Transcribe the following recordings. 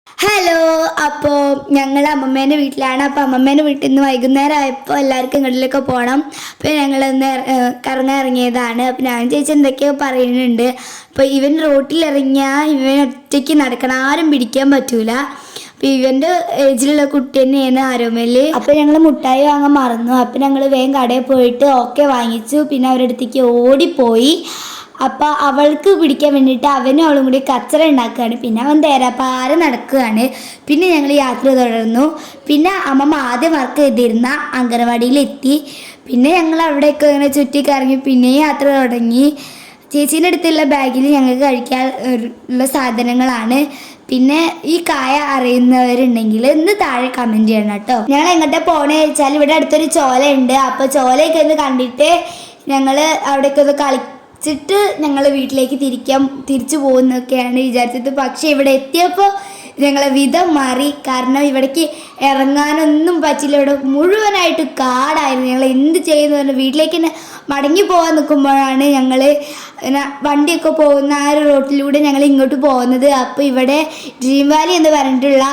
Hello. അപ്പോൾ ഞങ്ങൾ അമ്മമ്മേൻ്റെ വീട്ടിലാണ്. അപ്പോൾ അമ്മമ്മേൻ്റെ വീട്ടിൽ നിന്ന് വൈകുന്നേരം ആയപ്പോൾ എല്ലാവർക്കും ഇങ്ങോട്ടിലൊക്കെ പോകണം. അപ്പോൾ ഞങ്ങളൊന്ന് കറങ്ങാൻ ഇറങ്ങിയതാണ്. അപ്പോൾ ഞാൻ ചേച്ചി എന്തൊക്കെയോ പറയുന്നുണ്ട്. അപ്പോൾ ഇവൻ റോട്ടിലിറങ്ങിയാൽ ഇവൻ ഒറ്റയ്ക്ക് നടക്കണം, ആരും പിടിക്കാൻ പറ്റൂല. അപ്പോൾ ഇവൻ്റെ ഏജിലുള്ള കുട്ടി തന്നെയാണ് ആരോമല്. അപ്പോൾ ഞങ്ങൾ മുട്ടായി വാങ്ങാൻ മറന്നു. അപ്പോൾ ഞങ്ങൾ വേഗം കടയിൽ പോയിട്ട് ഓക്കെ വാങ്ങിച്ചു. പിന്നെ അവരുടെ അടുത്തേക്ക് ഓടിപ്പോയി. അപ്പോൾ അവൾക്ക് പിടിക്കാൻ വേണ്ടിയിട്ട് അവനും അവളും കൂടി കച്ചറ ഉണ്ടാക്കുകയാണ്. പിന്നെ അവൻ തേരാപ്പാര നടക്കുകയാണ്. പിന്നെ ഞങ്ങൾ യാത്ര തുടർന്നു. പിന്നെ അമ്മമ്മ ആദ്യം വർക്ക് ചെയ്തിരുന്ന അംഗനവാടിയിലെത്തി. പിന്നെ ഞങ്ങൾ അവിടെയൊക്കെ ഇങ്ങനെ ചുറ്റിക്കറങ്ങി പിന്നെയും യാത്ര തുടങ്ങി. ചേച്ചീൻ്റെ അടുത്തുള്ള ബാഗിൽ ഞങ്ങൾക്ക് കഴിക്കാൻ ഉള്ള സാധനങ്ങളാണ്. പിന്നെ ഈ കായ അറിയുന്നവരുണ്ടെങ്കിൽ ഇന്ന് താഴെ കമൻറ്റ് ചെയ്യണം കേട്ടോ. ഞങ്ങൾ എങ്ങോട്ടാ പോകണമെന്ന് ചോദിച്ചാൽ ഇവിടെ അടുത്തൊരു ചോലയുണ്ട്. അപ്പോൾ ചോലയൊക്കെ ഒന്ന് കണ്ടിട്ട് ഞങ്ങൾ അവിടേക്ക് ഒന്ന് കളിച്ചിട്ട് ഞങ്ങൾ വീട്ടിലേക്ക് തിരിച്ചു പോകുന്നൊക്കെയാണ് വിചാരിച്ചത്. പക്ഷേ ഇവിടെ എത്തിയപ്പോൾ ഞങ്ങളെ വിധം മാറി. കാരണം ഇവിടേക്ക് ഇറങ്ങാനൊന്നും പറ്റില്ല. ഇവിടെ മുഴുവനായിട്ട് കാടായിരുന്നു. ഞങ്ങൾ എന്ത് ചെയ്യുന്നു പറഞ്ഞാൽ വീട്ടിലേക്ക് തന്നെ മടങ്ങി പോകാൻ നിൽക്കുമ്പോഴാണ് ഞങ്ങൾ വണ്ടിയൊക്കെ പോകുന്ന ആ ഒരു റോട്ടിലൂടെ ഞങ്ങൾ ഇങ്ങോട്ട് പോകുന്നത്. അപ്പോൾ ഇവിടെ ഡ്രീം വാലി എന്ന് പറഞ്ഞിട്ടുള്ള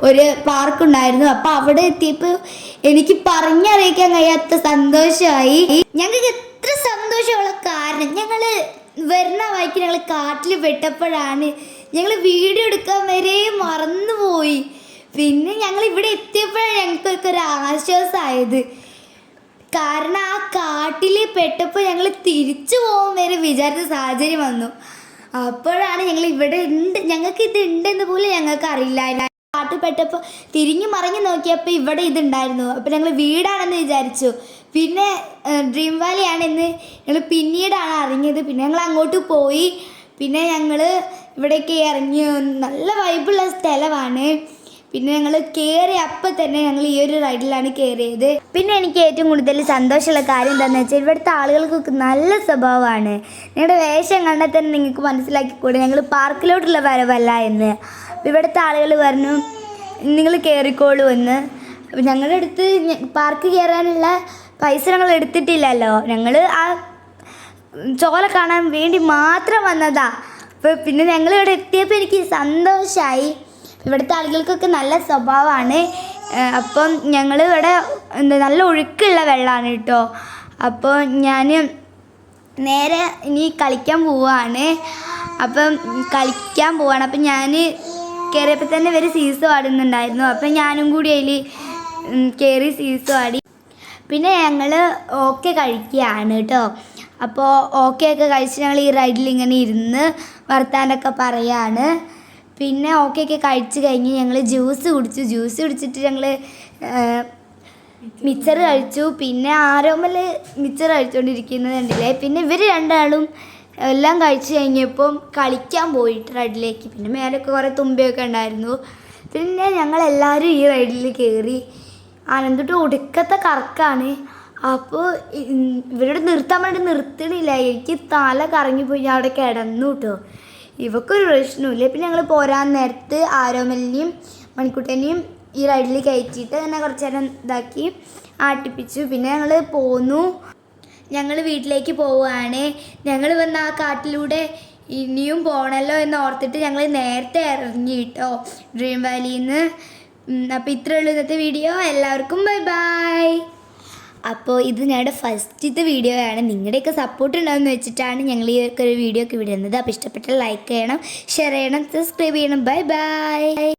ഒരു പാർക്കുണ്ടായിരുന്നു. അപ്പോൾ അവിടെ എത്തിയപ്പോൾ എനിക്ക് പറഞ്ഞറിയിക്കാൻ കഴിയാത്ത സന്തോഷമായി. ഞങ്ങൾക്ക് എത്ര സന്തോഷമുള്ള കാരണം ഞങ്ങൾ വരുന്ന വഴിക്ക് ഞങ്ങൾ കാട്ടിൽ പെട്ടപ്പോഴാണ് ഞങ്ങൾ വീഡിയോ എടുക്കാൻ വരെ മറന്നുപോയി. പിന്നെ ഞങ്ങൾ ഇവിടെ എത്തിയപ്പോഴാണ് ഞങ്ങൾക്കൊക്കെ ഒരു ആശ്വാസമായത്. കാരണം ആ കാട്ടിൽ പെട്ടപ്പോൾ ഞങ്ങൾ തിരിച്ചു പോകാൻ വരെ വിചാരിച്ച സാഹചര്യം വന്നു. അപ്പോഴാണ് ഞങ്ങൾ ഇവിടെ ഉണ്ട്, ഞങ്ങൾക്ക് ഇത് ഉണ്ടെന്ന് പോലും ഞങ്ങൾക്ക് അറിയില്ല. കാട്ടിൽ പെട്ടപ്പോൾ തിരിഞ്ഞു മറിഞ്ഞു നോക്കിയപ്പോൾ ഇവിടെ ഇതുണ്ടായിരുന്നു. അപ്പോൾ ഞങ്ങൾ വീടാണെന്ന് വിചാരിച്ചു. പിന്നെ ഡ്രീം വാലിയാണെന്ന് ഞങ്ങൾ പിന്നീടാണ് അറിഞ്ഞത്. പിന്നെ ഞങ്ങൾ അങ്ങോട്ട് പോയി. പിന്നെ ഞങ്ങൾ ഇവിടേക്ക് ഇറങ്ങി. നല്ല വൈബുള്ള സ്ഥലമാണ്. പിന്നെ ഞങ്ങൾ കയറി അപ്പം തന്നെ ഞങ്ങൾ ഈ ഒരു റൈഡിലാണ് കയറിയത്. പിന്നെ എനിക്ക് ഏറ്റവും കൂടുതൽ സന്തോഷമുള്ള കാര്യം എന്താണെന്ന് വെച്ചാൽ ഇവിടുത്തെ ആളുകൾക്കൊക്കെ നല്ല സ്വഭാവമാണ്. ഞങ്ങളുടെ വേഷം കണ്ടാൽ തന്നെ നിങ്ങൾക്ക് മനസ്സിലാക്കിക്കൂടെ ഞങ്ങൾ പാർക്കിലോട്ടുള്ള വരവല്ല എന്ന്. ഇവിടുത്തെ ആളുകൾ പറഞ്ഞു നിങ്ങൾ കയറിക്കോളൂ എന്ന്. ഞങ്ങളുടെ അടുത്ത് പാർക്ക് കയറാനുള്ള പൈസ ഞങ്ങൾ എടുത്തിട്ടില്ലല്ലോ. ഞങ്ങൾ ആ ചോല കാണാൻ വേണ്ടി മാത്രം വന്നതാ. അപ്പോൾ പിന്നെ ഞങ്ങളിവിടെ എത്തിയപ്പോൾ എനിക്ക് സന്തോഷമായി. ഇവിടുത്തെ ആളുകൾക്കൊക്കെ നല്ല സ്വഭാവമാണ്. അപ്പം ഞങ്ങൾ ഇവിടെ നല്ല ഒഴുക്കുള്ള വെള്ളമാണ് കേട്ടോ. അപ്പോൾ ഞാൻ നേരെ ഇനി കളിക്കാൻ പോവുകയാണ്. അപ്പം ഞാൻ കയറിയപ്പോൾ തന്നെ ഇവർ സീസോ ആടുന്നുണ്ടായിരുന്നു. അപ്പം ഞാനും കൂടി അതിൽ കയറി സീസോ ആടി. പിന്നെ ഞങ്ങൾ ഓക്കെ കഴിക്കുകയാണ് കേട്ടോ. അപ്പോൾ ഓക്കെ ഒക്കെ കഴിച്ച് ഞങ്ങൾ ഈ റൈഡിൽ ഇങ്ങനെ ഇരുന്ന് വർത്താനൊക്കെ പറയാണ്. പിന്നെ ഓക്കെ ഒക്കെ കഴിച്ച് കഴിഞ്ഞ് ഞങ്ങൾ ജ്യൂസ് കുടിച്ചിട്ട് ഞങ്ങൾ മിച്ചർ കഴിച്ചു. പിന്നെ ആരോമൽ മിച്ചർ കഴിച്ചുകൊണ്ടിരിക്കുന്നത് കണ്ടില്ലേ. പിന്നെ ഇവർ രണ്ടാളും എല്ലാം കഴിച്ച് കഴിഞ്ഞപ്പം കളിക്കാൻ പോയിട്ട് റൈഡിലേക്ക്. പിന്നെ മേലൊക്കെ കുറേ തുമ്പിയൊക്കെ ഉണ്ടായിരുന്നു. പിന്നെ ഞങ്ങളെല്ലാവരും ഈ റൈഡിൽ കയറി. അനന്തിട്ട് ഒടുക്കത്തെ കറക്കാണ്. അപ്പോൾ ഇവരോട് നിർത്താൻ വേണ്ടി നിർത്തണില്ല. എനിക്ക് തല കറങ്ങിപ്പോയി. ഞാൻ അവിടെ കിടന്നു കേട്ടോ. ഇവക്കൊരു പ്രശ്നമില്ല. പിന്നെ ഞങ്ങൾ പോരാൻ നേരത്ത് ആരോമലിനെയും മണിക്കുട്ടനെയും ഈ റൈഡിൽ കയറ്റിയിട്ട് തന്നെ കുറച്ച് നേരം ഇതാക്കി ആട്ടിപ്പിച്ചു. പിന്നെ ഞങ്ങൾ പോന്നു. ഞങ്ങൾ വീട്ടിലേക്ക് പോവുകയാണ്. ഞങ്ങൾ വന്ന ആ കാട്ടിലൂടെ ഇനിയും പോകണമല്ലോ എന്ന് ഓർത്തിട്ട് ഞങ്ങൾ നേരത്തെ ഇറങ്ങി കേട്ടോ ഡ്രീം വാലിയിൽ നിന്ന്. അപ്പോൾ ഇത്രയേ ഉള്ളൂ ഇന്നത്തെ വീഡിയോ. എല്ലാവർക്കും ബൈ ബൈ. അപ്പോൾ ഇത് ഞങ്ങളുടെ ഫസ്റ്റത്തെ വീഡിയോ ആണ്. നിങ്ങളുടെയൊക്കെ സപ്പോർട്ട് ഉണ്ടാകുമെന്ന് വെച്ചിട്ടാണ് ഞങ്ങൾ ഈ ഒരു വീഡിയോ ഒക്കെ വിടുന്നത്. അപ്പോൾ ഇഷ്ടപ്പെട്ടാൽ ലൈക്ക് ചെയ്യണം, ഷെയർ ചെയ്യണം, സബ്സ്ക്രൈബ് ചെയ്യണം. Bye bye.